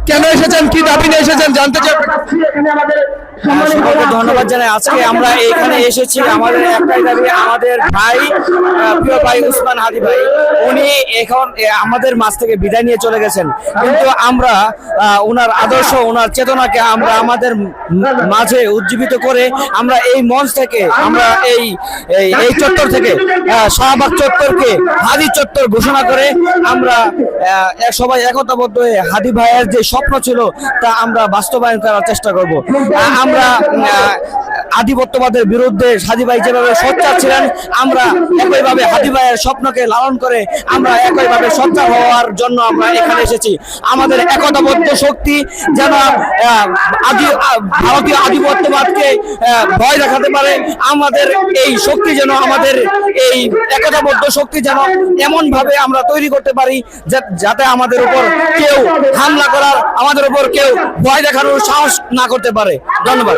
কেন এসেছেন, কি দাবি নিয়ে এসেছেন জানতে চাই। সকলকে ধন্যবাদ জানাই। আজকে আমরা এখানে এসেছি আমাদের একটাই দাবি, আমাদের ভাই প্রিয় ভাই উসমান হাদি ভাই উনি এখন আমাদের মাঝ থেকে বিদায় নিয়ে চলে গেছেন, কিন্তু আমরা ওনার আদর্শ ওনার চেতনাকে আমরা আমাদের মাঝে উজ্জীবিত করে আমরা এই মঞ্চ থেকে আমরা এই চত্বর থেকে শাহবাগ চত্বরকে হাদি চত্বর ঘোষণা করে আমরা সবাই একতাবদ্ধ হয়ে হাদি ভাইয়ের যে স্বপ্ন ছিল তা আমরা বাস্তবায়ন করার চেষ্টা করব। আমরা আধিপত্যবাদের বিরুদ্ধে হাদি ভাই যেভাবে সোচ্চার ছিলেন, আমরা একইভাবে হাদি ভাইয়ের স্বপ্নকে লালন করে আমরা একইভাবে সোচ্চার হওয়ার জন্য আমরা এখানে এসেছি। আমাদের একতাবদ্ধ শক্তি যেন ভারতীয় আধিপত্যবাদকে ভয় দেখাতে পারে, আমাদের এই শক্তি যেন আমাদের এই একতাবদ্ধ শক্তি যেন এমন ভাবে আমরা তৈরি করতে পারি যাতে আমাদের উপর কেউ হামলা করার, আমাদের উপর কেউ ভয় দেখানোর সাহস না করতে পারে। ধন্যবাদ।